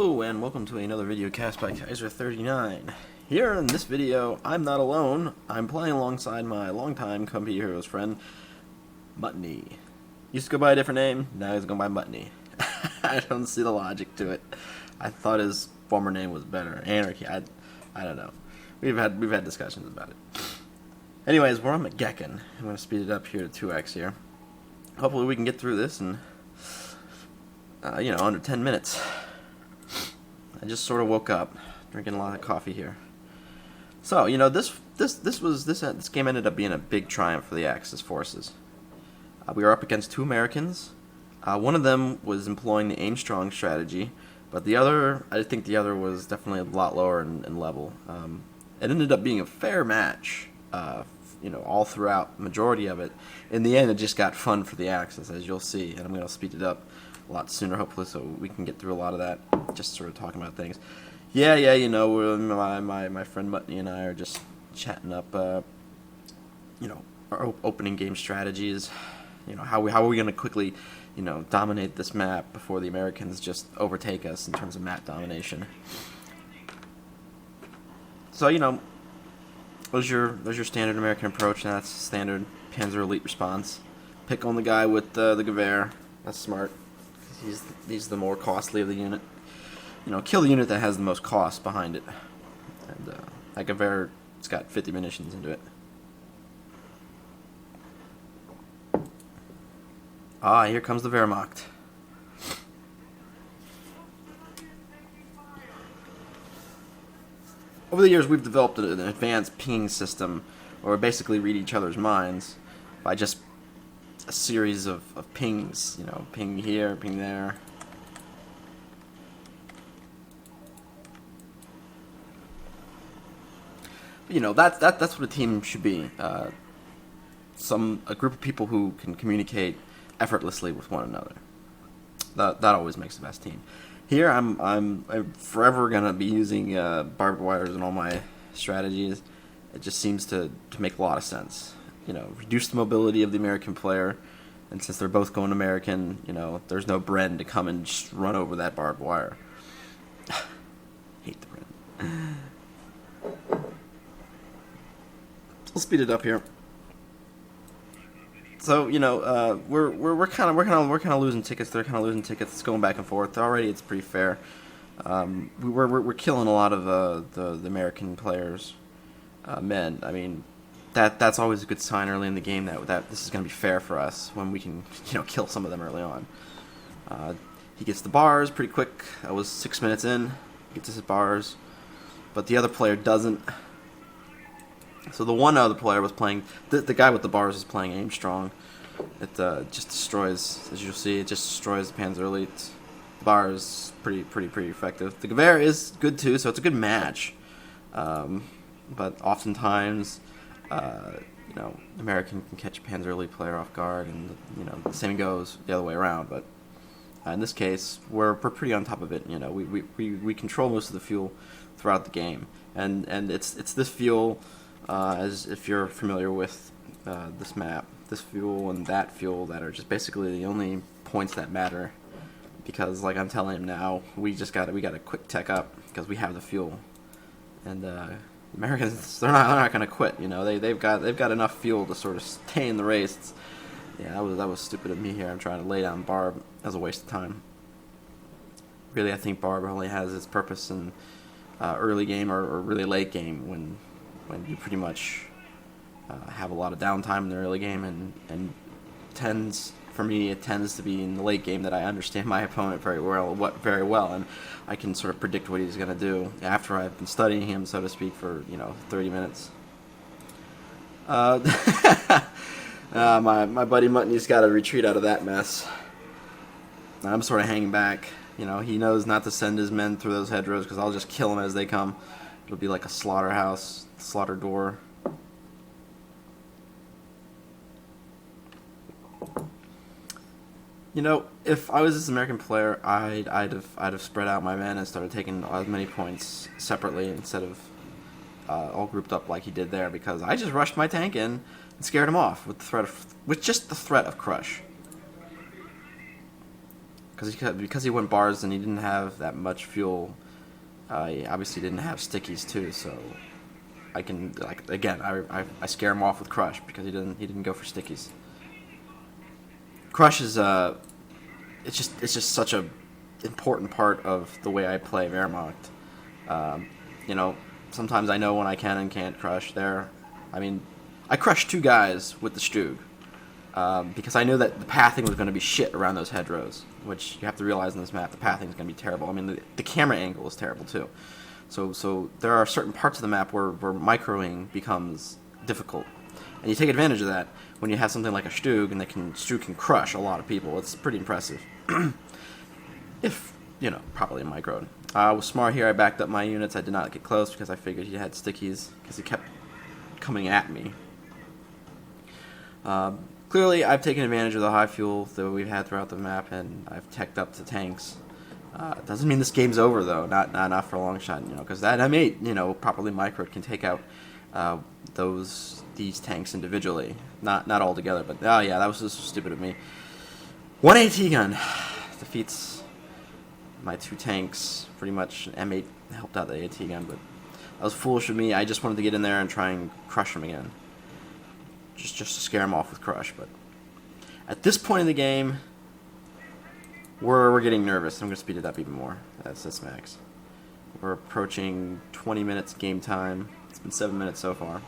Hello and welcome to another video cast by Kaiser39. Here in this video, I'm not alone. I'm playing alongside my longtime Company Heroes friend, Mutney. Used to go by a different name, now he's going by Mutney. I don't see the logic to it. I thought his former name was better. Anarchy, I don't know. We've had discussions about it. Anyways, we're on McGeckin. I'm going to speed it up here to 2x here. Hopefully we can get through this in, under 10 minutes. I just sort of woke up, drinking a lot of coffee here. So, this game ended up being a big triumph for the Axis forces. We were up against two Americans. One of them was employing the aim strong strategy, but the other, I think the other was definitely a lot lower in level. It ended up being a fair match, all throughout, majority of it. In the end, it just got fun for the Axis, as you'll see, and I'm going to speed it up a lot sooner, hopefully, so we can get through a lot of that, just sort of talking about things. My friend Mutney and I are just chatting up, our opening game strategies, how are we going to quickly, dominate this map before the Americans just overtake us in terms of map domination. So, there's your standard American approach, and that's standard Panzer Elite response. Pick on the guy with the Gewehr. That's smart. He's the more costly of the unit. Kill the unit that has the most cost behind it. And that Gewehr, it's got 50 munitions into it. Ah, here comes the Wehrmacht. Over the years, we've developed an advanced ping system where we basically read each other's minds by just a series of pings, ping here, ping there. That's what a team should be. A group of people who can communicate effortlessly with one another. That always makes the best team. Here, I'm forever gonna be using barbed wires in all my strategies. It just seems to make a lot of sense. Reduce the mobility of the American player, and since they're both going American, there's no Bren to come and just run over that barbed wire. Hate the Bren. We'll speed it up here. So we're kind of losing tickets. They're kind of losing tickets. It's going back and forth. Already, it's pretty fair. We're killing a lot of the American players, men. I mean, that's always a good sign early in the game that this is going to be fair for us when we can kill some of them early on. He gets the bars pretty quick. I was 6 minutes in. He gets his bars, but the other player doesn't. So the one other player was playing, the guy with the bars is playing aim strong. It just destroys, as you'll see, it just destroys the Panzer Elite. The bar is pretty effective. The Gewehr is good too, so it's a good match. But oftentimes, American can catch a Panzer Elite player off guard, and the same goes the other way around. But in this case, we're pretty on top of it. We control most of the fuel throughout the game, and it's this fuel. As if you're familiar with this map, this fuel and that fuel that are just basically the only points that matter, because like I'm telling him now, we gotta quick tech up because we have the fuel, and Americans they're not gonna quit. They've got enough fuel to sort of stay in the race. That was stupid of me here. I'm trying to lay down Barb as a waste of time. Really, I think Barb only has its purpose in early game or really late game when you pretty much have a lot of downtime in the early game, and for me it tends to be in the late game that I understand my opponent very well, and I can sort of predict what he's going to do after I've been studying him, so to speak, for 30 minutes. My buddy Mutney's got to retreat out of that mess. I'm sort of hanging back. He knows not to send his men through those hedgerows because I'll just kill them as they come. It'll be like a slaughterhouse, slaughter door. If I was this American player, I'd have spread out my men and started taking as many points separately instead of all grouped up like he did there, because I just rushed my tank in and scared him off with just the threat of crush. because he went bars and he didn't have that much fuel. He obviously didn't have stickies too, so I can again I scare him off with Crush because he didn't go for stickies. Crush is it's just such a important part of the way I play Wehrmacht. You know, sometimes I know when I can and can't crush there. I mean, I crushed 2 guys with the Stug because I knew that the pathing was going to be shit around those hedgerows, which you have to realize in this map, the pathing is going to be terrible. I mean, the camera angle is terrible too. So there are certain parts of the map where microing becomes difficult. And you take advantage of that when you have something like a Stug, and Stug can crush a lot of people. It's pretty impressive. If, you know, properly microed. I was smart here. I backed up my units. I did not get close because I figured he had stickies because he kept coming at me. Clearly, I've taken advantage of the high fuel that we've had throughout the map, and I've teched up to tanks. Doesn't mean this game's over, though. Not for a long shot, you know, because that M8, you know, properly microed can take out these tanks individually. Not all together, but oh yeah, that was just stupid of me. 1 AT gun defeats my 2 tanks. Pretty much M8 helped out the AT gun, but that was foolish of me. I just wanted to get in there and try and crush him again. Just to scare him off with Crush, but at this point in the game, we're getting nervous. I'm going to speed it up even more. That's max. We're approaching 20 minutes game time. It's been 7 minutes so far.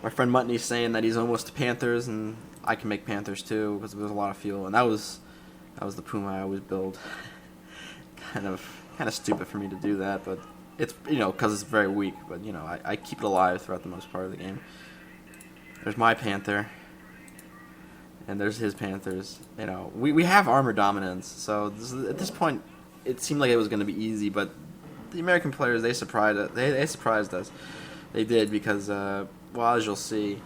My friend Mutney's saying that he's almost to Panthers, and I can make Panthers too because there's a lot of fuel, and that was the Puma I always build. kind of stupid for me to do that, but it's, you know, because it's very weak. But you know, I keep it alive throughout the most part of the game. There's my Panther, and there's his Panthers. You know, we have armor dominance, so at this point, it seemed like it was going to be easy. But the American players, they surprised us. They surprised us. They did because, well, as you'll see,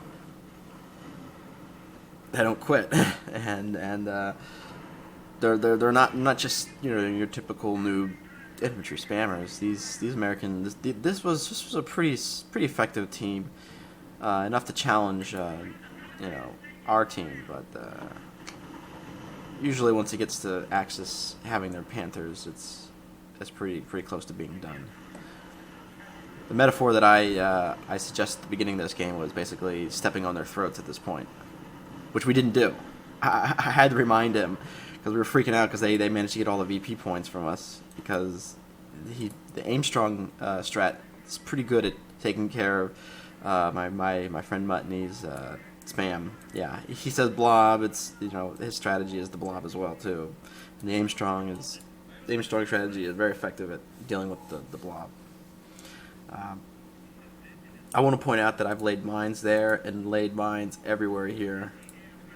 they don't quit, and they're not just, you know, your typical noob infantry spammers. These Americans, this was a pretty effective team, enough to challenge you know, our team, but usually once it gets to Axis having their Panthers, it's pretty close to being done. The metaphor that I suggested at the beginning of this game was basically stepping on their throats at this point, which we didn't do. I had to remind him because we were freaking out because they managed to get all the VP points from us because the aim strong strat is pretty good at taking care of my friend Mutney's spam. Yeah, he says blob. It's, you know, his strategy is the blob as well too, and the aim strong strategy is very effective at dealing with the blob. I want to point out that I've laid mines there and laid mines everywhere here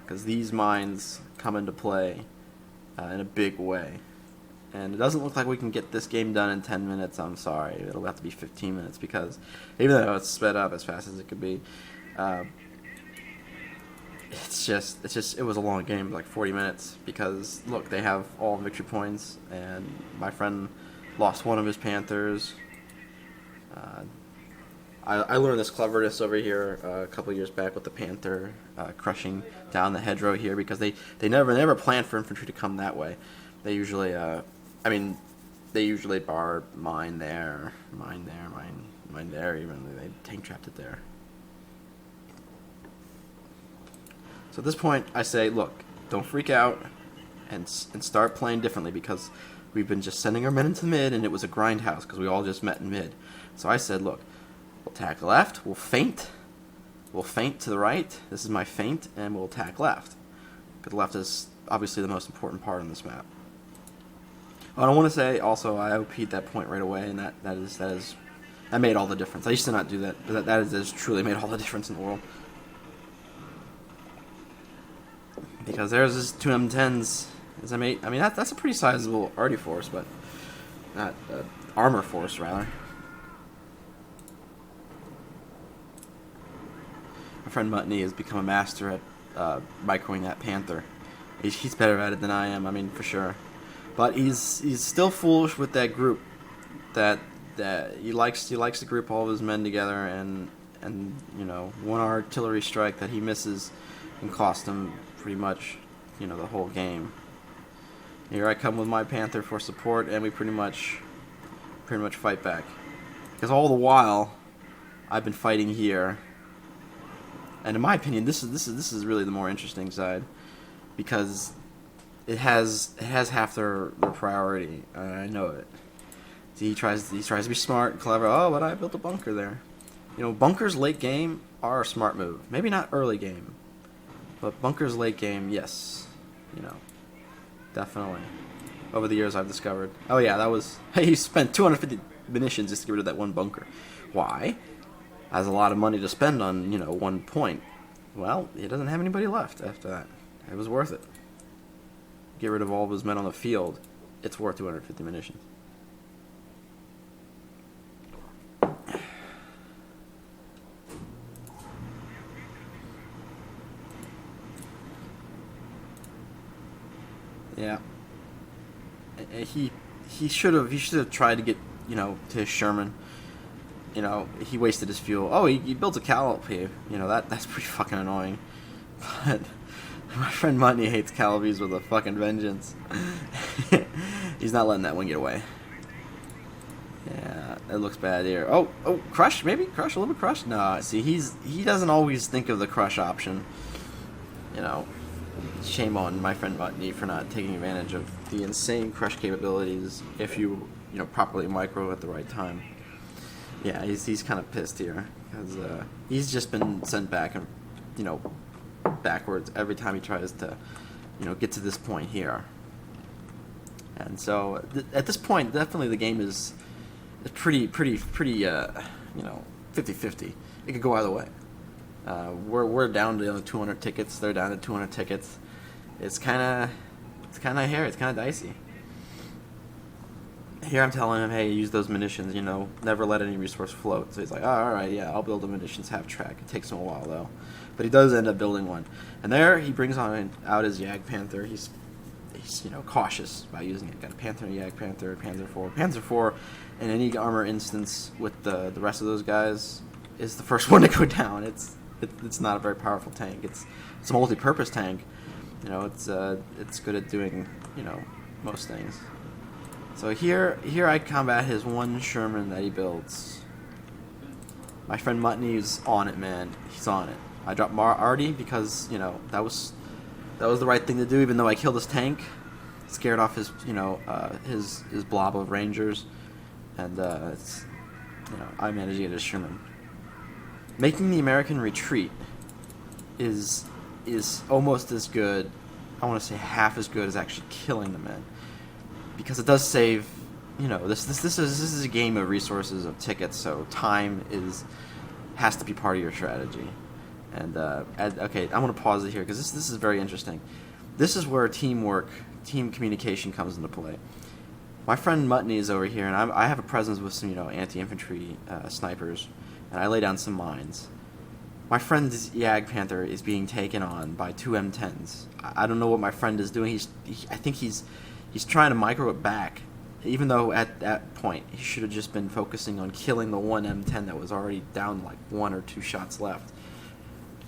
because these mines come into play in a big way. And it doesn't look like we can get this game done in 10 minutes. I'm sorry. It'll have to be 15 minutes because even though it's sped up as fast as it could be, it was a long game, like 40 minutes, because look, they have all victory points, and my friend lost one of his Panthers. I learned this cleverness over here a couple years back with the Panther crushing down the hedgerow here because they never plan for infantry to come that way. They usually they usually bar mine there, mine there. Even they tank trapped it there. So at this point, I say, look, don't freak out, and start playing differently because we've been just sending our men into mid, and it was a grindhouse because we all just met in mid. So I said, look, we'll attack left, we'll feint to the right. This is my feint, and we'll attack left. Because left is obviously the most important part on this map. Oh, and I want to say also I OP'd that point right away, and that made all the difference. I used to not do that, but that has truly made all the difference in the world. Because there's his 2 M10s, his M8. I mean, that's a pretty sizable arty force, but not armor force, rather. My friend Mutney has become a master at microing that Panther. He's better at it than I am, I mean, for sure. But he's still foolish with that group. That he likes to group all of his men together, and you know, one artillery strike that he misses can cost him pretty much, you know, the whole game. Here I come with my Panther for support, and we pretty much fight back. Because all the while, I've been fighting here, and in my opinion, this is really the more interesting side, because it has half their priority. I know it. He tries to be smart, clever. Oh, but I built a bunker there. You know, bunkers late game are a smart move. Maybe not early game, but bunkers late game, yes. You know, definitely. Over the years, I've discovered. Oh yeah, that was. Hey, he spent 250 munitions just to get rid of that one bunker. Why? Has a lot of money to spend on, you know, one point. Well, he doesn't have anybody left after that. It was worth it. Get rid of all of his men on the field. It's worth 250 munitions. Yeah. He should have tried to get, you know, to his Sherman. You know, he wasted his fuel. Oh, he built a Calliope. You know, that's pretty fucking annoying. But my friend Mutney hates Calibes with a fucking vengeance. He's not letting that one get away. Yeah, it looks bad here. Oh, crush, maybe crush, a little bit crush. No, see, he doesn't always think of the crush option. You know, shame on my friend Mutney for not taking advantage of the insane crush capabilities if you know, properly micro at the right time. Yeah, he's kind of pissed here because he's just been sent back and, you know, backwards every time he tries to, you know, get to this point here. And so at this point, definitely the game is pretty you know, 50-50. It could go either way. We're down to 200 tickets. They're down to 200 tickets. It's kind of hairy. It's kind of dicey. Here I'm telling him, hey, use those munitions, you know, never let any resource float. So he's like, oh, alright, yeah, I'll build a munitions half track. It takes him a while, though. But he does end up building one. And there he brings out his Yag Panther. He's you know, cautious about using it. Got a Panther, Yag Panther, Panzer IV. Panzer IV, in any armor instance with the rest of those guys, is the first one to go down. It's not a very powerful tank. It's a multi-purpose tank. You know, it's good at doing, you know, most things. So here I combat his one Sherman that he builds. My friend Mutney is on it, man. He's on it. I dropped Artie because, you know, that was the right thing to do. Even though I killed his tank, scared off his, you know, his blob of Rangers, and it's, you know, I managed to get his Sherman. Making the American retreat is almost as good. I want to say half as good as actually killing the men. Because it does save, you know, this is a game of resources, of tickets, so time has to be part of your strategy. And okay, I'm gonna pause it here because this is very interesting. This is where teamwork, team communication comes into play. My friend Mutney is over here, and I have a presence with some, you know, anti-infantry snipers, and I lay down some mines. My friend's Yag Panther is being taken on by two M10s. I don't know what my friend is doing. I think he's trying to micro it back, even though at that point he should have just been focusing on killing the one M10 that was already down like 1 or 2 shots left.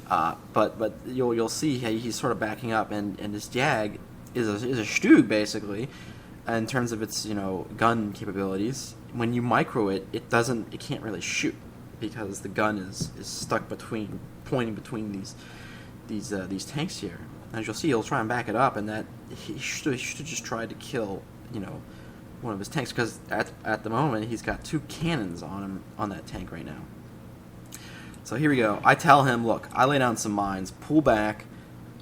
But you'll see he's sort of backing up, and this Jag is a Stug basically, in terms of its, you know, gun capabilities. When you micro it, it can't really shoot because the gun is stuck pointing between these tanks here. As you'll see, he'll try and back it up, and that he should have just tried to kill, you know, one of his tanks, because at the moment he's got 2 cannons on him on that tank right now. So here we go. I tell him, look, I lay down some mines, pull back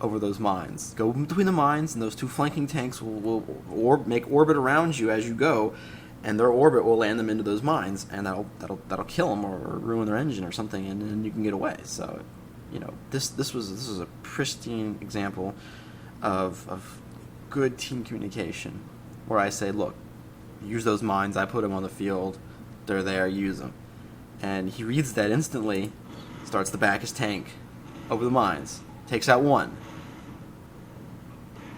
over those mines, go between the mines, and those 2 flanking tanks will make orbit around you as you go, and their orbit will land them into those mines, and that'll kill them or ruin their engine or something, and then you can get away. So, you know, this was a pristine example of good team communication, where I say, look, use those mines, I put them on the field, they're there, use them. And he reads that instantly, starts to back his tank over the mines, takes out one,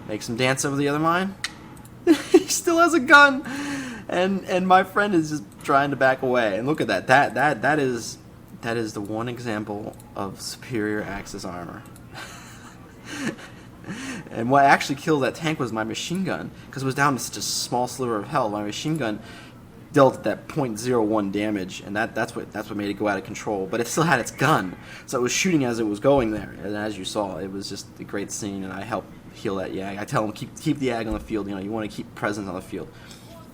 makes him dance over the other mine. He still has a gun, and my friend is just trying to back away. And look at that. That is the one example of superior Axis armor. And what actually killed that tank was my machine gun, because it was down to such a small sliver of hell. My machine gun dealt that .01 damage, and that's what made it go out of control. But it still had its gun, so it was shooting as it was going there. And as you saw, it was just a great scene, and I helped heal that Yag. I tell him keep the Yag on the field. You know, you want to keep presence on the field.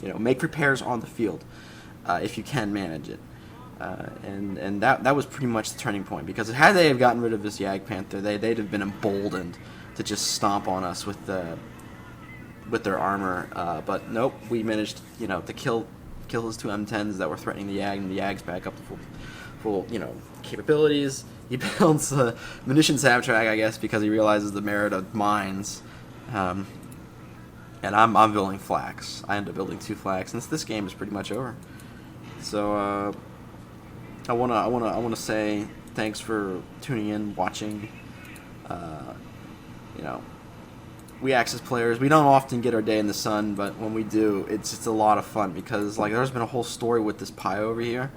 You know, make repairs on the field if you can manage it. And that was pretty much the turning point, because had they have gotten rid of this Yag Panther, they'd have been emboldened to just stomp on us with their armor. But nope, we managed, you know, to kill his 2 M10s that were threatening the Yag, and the Yag's back up to full you know, capabilities. He builds a munition Sabtrack, I guess, because he realizes the merit of mines. And I'm building flaks. I end up building 2 flaks, and this game is pretty much over. So I wanna say thanks for tuning in, watching. You know, we Axis players, we don't often get our day in the sun, but when we do, it's a lot of fun, because like there's been a whole story with this Pio over here.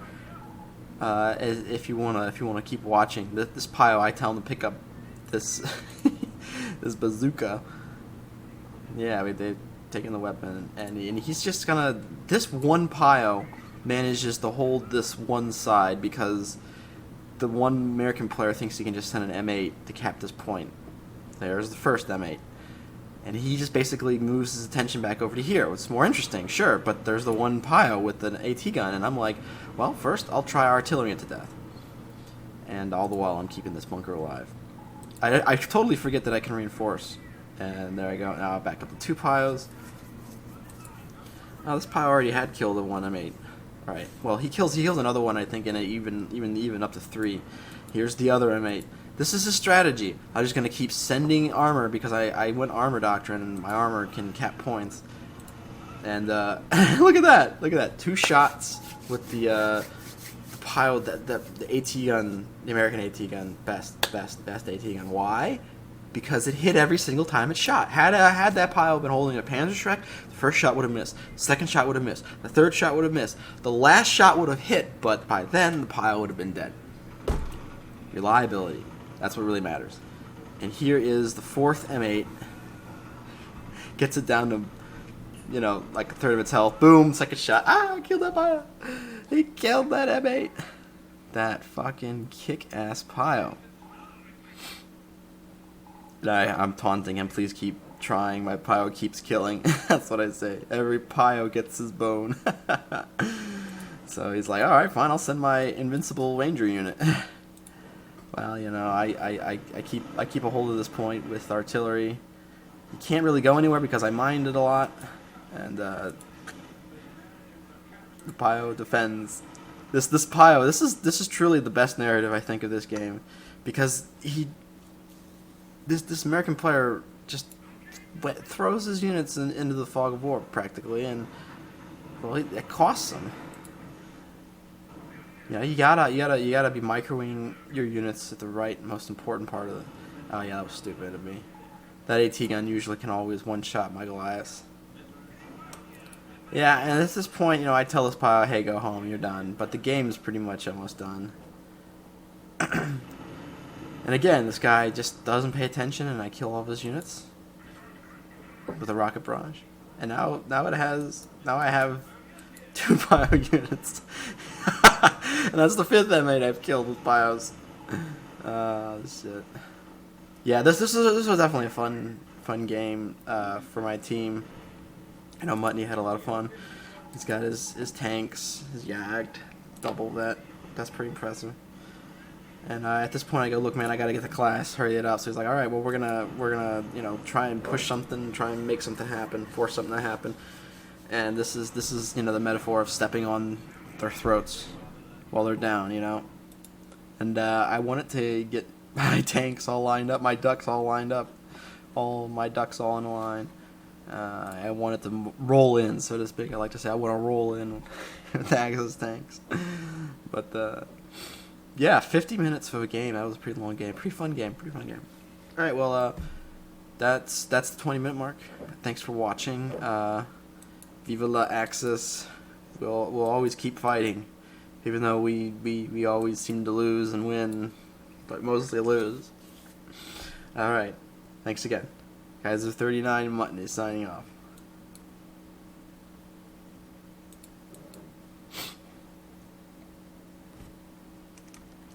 If you wanna keep watching this Pio, I tell him to pick up this this bazooka. Yeah, they've taken the weapon, and he's just gonna. This one Pio manages to hold this one side, because the one American player thinks he can just send an M8 to cap this point. There's the first M8. And he just basically moves his attention back over to here. It's more interesting, sure, but there's the one Pio with an AT gun, and I'm like, well, first I'll try artillery it to death. And all the while I'm keeping this bunker alive. I totally forget that I can reinforce. And there I go. Now I back up to 2 Pios. Oh, this Pio already had killed the one M8. Right. Well, he kills another one, I think, and even up to 3. Here's the other M8. This is his strategy. I'm just gonna keep sending armor, because I went armor doctrine, and my armor can cap points. And look at that! Look at that! 2 shots with the Pio, the AT gun, the American AT gun, best AT gun. Why? Because it hit every single time it shot. Had that Pio been holding a Panzerschreck, the first shot would have missed. The second shot would have missed. The third shot would have missed. The last shot would have hit, but by then the Pio would have been dead. Reliability. That's what really matters. And here is the 4th M8. Gets it down to, you know, like a third of its health. Boom, second shot. Ah, I killed that Pio. He killed that M8. That fucking kick-ass Pio. I'm taunting him. Please keep trying. My Pio keeps killing. That's what I say. Every Pio gets his bone. So he's like, alright, fine, I'll send my invincible ranger unit. Well, you know, I keep a hold of this point with artillery. You can't really go anywhere because I mined it a lot. And the Pio defends. This Pio, this is truly the best narrative, I think, of this game, because this American player just throws his units into the fog of war practically, and well, it costs him. You know, you gotta be microwing your units at the right, most important part of the. Oh yeah, that was stupid of me. That AT gun usually can always one-shot my Goliaths. Yeah, and at this point, you know, I tell this Pio, hey, go home, you're done. But the game is pretty much almost done. And again, this guy just doesn't pay attention, and I kill all of his units with a rocket barrage. And now I have 2 Pio units. And that's the 5th M8 I've killed with Pios. Shit. Yeah, this was definitely a fun game for my team. I know Mutney had a lot of fun. He's got his tanks, his Yagd, double that. That's pretty impressive. And at this point, I go, look, man, I gotta get to class. Hurry it up. So he's like, all right, well, we're gonna, you know, try and push something, try and make something happen, force something to happen. And this is you know, the metaphor of stepping on their throats while they're down, you know. And I wanted to get my tanks all lined up, my ducks all lined up, all my ducks all in a line. I wanted to roll in, so to speak. I like to say I want to roll in with Axis tanks. But yeah, 50 minutes for a game. That was a pretty long game. Pretty fun game. All right, well, that's the 20-minute mark. Thanks for watching. Viva la Axis. We'll always keep fighting, even though we always seem to lose and win, but mostly lose. All right, thanks again. Kaiser 39 Mutton is signing off.